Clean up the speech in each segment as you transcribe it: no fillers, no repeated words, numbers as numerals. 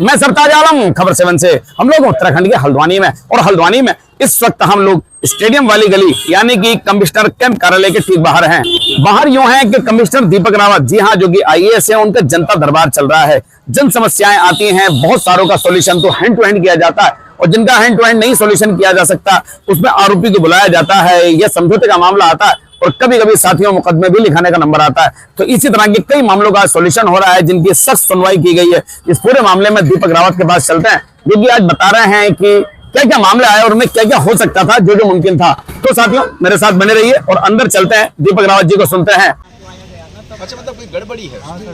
मैं सरताज आलम, खबर 7 से हम लोग उत्तराखंड के हल्द्वानी में, और हल्द्वानी में इस वक्त हम लोग स्टेडियम वाली गली यानी कि कमिश्नर कैंप कार्यालय के ठीक बाहर हैं। बाहर यूं है कि कमिश्नर दीपक रावत, जी हां, जो कि आईएएस है, उनका जनता दरबार चल रहा है। जन समस्याएं आती हैं, बहुत सारों का सॉल्यूशन तो हैंड टू हैंड किया जाता है, और जिनका हैंड टू हैंड नहीं सॉल्यूशन किया जा सकता उसमें आरोपी को बुलाया जाता है, यह समझौते का मामला आता है, और कभी कभी साथियों मुकदमे भी लिखाने का नंबर आता है। तो इसी तरह के कई मामलों का सॉल्यूशन हो रहा है जिनकी सख्त सुनवाई की गई है। इस पूरे मामले में दीपक रावत के पास चलते हैं, जो कि आज बता रहे हैं कि क्या क्या मामला है और उनमें क्या क्या हो सकता था, जो जो मुमकिन था। तो साथियों मेरे साथ बने रहिए और अंदर चलते हैं, दीपक रावत जी को सुनते हैं। अच्छा, मतलब कोई गड़बड़ी है? हाँ सर,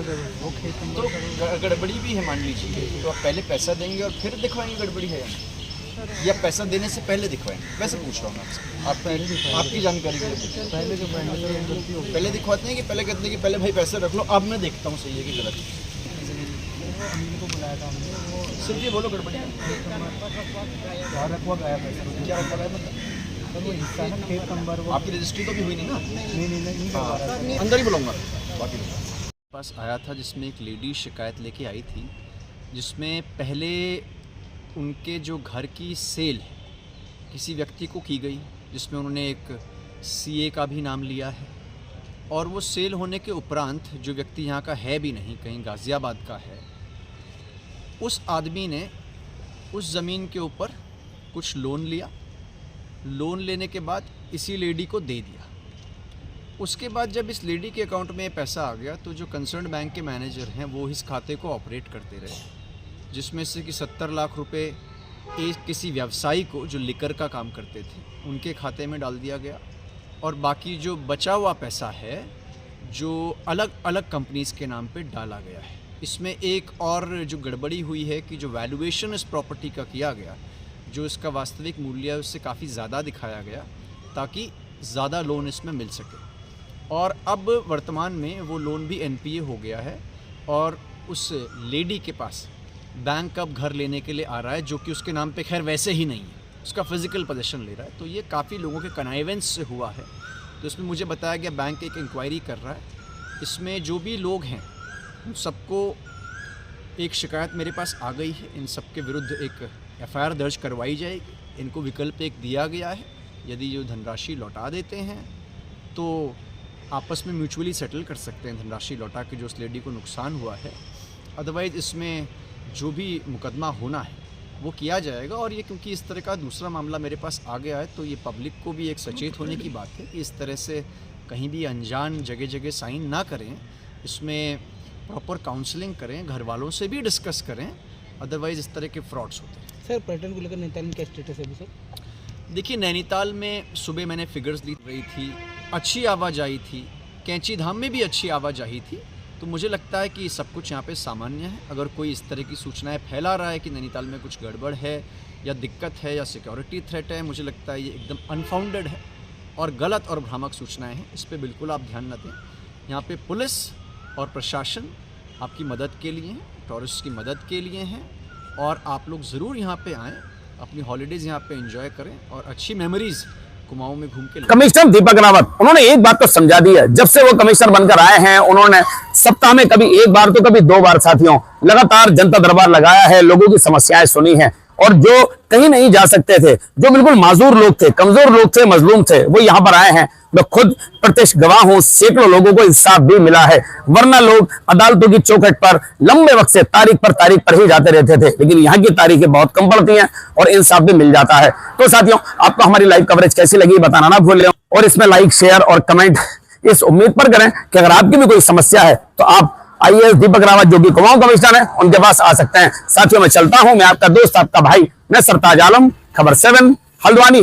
तो गड़बड़ी भी है मान लीजिए, तो आप पहले पैसा देंगे और फिर दिखवाएंगे गड़बड़ी है या पैसा देने से पहले दिखवाएंगे? वैसे पूछ रहा हूँ आपसे, आपकी जानकारी के लिए। पहले दिखवाते हैं कि पहले कहते हैं कि पहले भाई पैसे रख लो, अब मैं देखता हूँ सही है कि गलत है? सिर्फ ये बोलो गड़बड़ी क्या रखवा गया पैसा, क्या रखा गया मतलब आपकी रजिस्ट्री तो भी हुई नहीं ना? नहीं, अंदर ही बुलाऊंगा। बाकी पास आया था जिसमें एक लेडी शिकायत लेके आई थी, जिसमें पहले उनके जो घर की सेल किसी व्यक्ति को की गई, जिसमें उन्होंने एक सीए का भी नाम लिया है, और वो सेल होने के उपरांत जो व्यक्ति यहाँ का है भी नहीं, कहीं गाज़ियाबाद का है, उस आदमी ने उस ज़मीन के ऊपर कुछ लोन लिया। लोन लेने के बाद इसी लेडी को दे दिया। उसके बाद जब इस लेडी के अकाउंट में पैसा आ गया तो जो कंसर्न बैंक के मैनेजर हैं वो इस खाते को ऑपरेट करते रहे, जिसमें से कि 70 लाख रुपए एक किसी व्यवसायी को जो लिकर का काम करते थे उनके खाते में डाल दिया गया, और बाकी जो बचा हुआ पैसा है जो अलग अलग कंपनीज़ के नाम पे डाला गया है। इसमें एक और जो गड़बड़ी हुई है कि जो वैल्यूएशन इस प्रॉपर्टी का किया गया, जो इसका वास्तविक मूल्य है उससे काफ़ी ज़्यादा दिखाया गया ताकि ज़्यादा लोन इसमें मिल सके, और अब वर्तमान में वो लोन भी एनपीए हो गया है, और उस लेडी के पास बैंक अब घर लेने के लिए आ रहा है, जो कि उसके नाम पे खैर वैसे ही नहीं है, उसका फिजिकल पोजेशन ले रहा है। तो ये काफ़ी लोगों के कनाइवेंस से हुआ है। तो इसमें मुझे बताया गया बैंक एक इंक्वायरी कर रहा है, इसमें जो भी लोग हैं उन सबको एक शिकायत मेरे पास आ गई है, इन सब के विरुद्ध एक एफआईआर दर्ज करवाई जाएगी। इनको विकल्प एक दिया गया है, यदि जो धनराशि लौटा देते हैं तो आपस में म्यूचुअली सेटल कर सकते हैं धनराशि लौटा के जो उस लेडी को नुकसान हुआ है। अदरवाइज़ इसमें जो भी मुकदमा होना है वो किया जाएगा। और ये क्योंकि इस तरह का दूसरा मामला मेरे पास आ गया है, तो ये पब्लिक को भी एक सचेत होने की बात है कि इस तरह से कहीं भी अनजान जगह जगह साइन ना करें, इसमें प्रॉपर काउंसलिंग करें, घर वालों से भी डिस्कस करें, अदरवाइज़ इस तरह के फ्रॉड्स होते हैं। सर, पर्यटन को लेकर नैनीताल में क्या स्टेटस है अभी सर? देखिए, नैनीताल में सुबह मैंने फिगर्स ली रही थी, अच्छी आवाजाही थी, कैंची धाम में भी अच्छी आवाजाही थी, तो मुझे लगता है कि सब कुछ यहाँ पे सामान्य है। अगर कोई इस तरह की सूचनाएं फैला रहा है कि नैनीताल में कुछ गड़बड़ है या दिक्कत है या सिक्योरिटी थ्रेट है, मुझे लगता है ये एकदम अनफाउंडेड है और गलत और भ्रामक सूचनाएं हैं। इस पर बिल्कुल आप ध्यान न दें। यहाँ पे पुलिस और प्रशासन आपकी मदद के लिए हैं, टूरिस्ट की मदद के लिए हैं, और आप लोग ज़रूर यहाँ पे आएँ, अपनी हॉलीडेज़ यहाँ पे एंजॉय करें और अच्छी मेमोरीज कुमाऊं में घूम के। कमिश्नर दीपक रावत, उन्होंने एक बात तो समझा दी है, जब से वो कमिश्नर बनकर आए हैं उन्होंने सप्ताह में कभी एक बार तो कभी 2 बार साथियों लगातार जनता दरबार लगाया है, लोगों की समस्याएं सुनी है, और जो कहीं नहीं जा सकते थे, जो बिल्कुल माजूर लोग थे, कमजोर लोग थे, मजलूम थे, वो यहाँ पर आए हैं। मैं खुद प्रत्यक्ष गवाह हूं, सैकड़ों लोगों को इंसाफ भी मिला है, वरना लोग अदालतों की चौखट पर लंबे वक्त से तारीख पर ही जाते रहते थे, लेकिन यहाँ की तारीखें बहुत कम पड़ती हैं और इंसाफ भी मिल जाता है। तो साथियों, आपको हमारी लाइव कवरेज कैसी लगी बताना ना भूलें, और इसमें लाइक, शेयर और कमेंट इस उम्मीद पर करें कि अगर आपकी भी कोई समस्या है तो आप आईएएस दीपक रावत, जो कि कुमाऊं कमिश्नर है, उनके पास आ सकते हैं। साथियों, मैं चलता हूं, मैं आपका दोस्त, आपका भाई, मैं सरताज आलम, खबर 7 हल्द्वानी।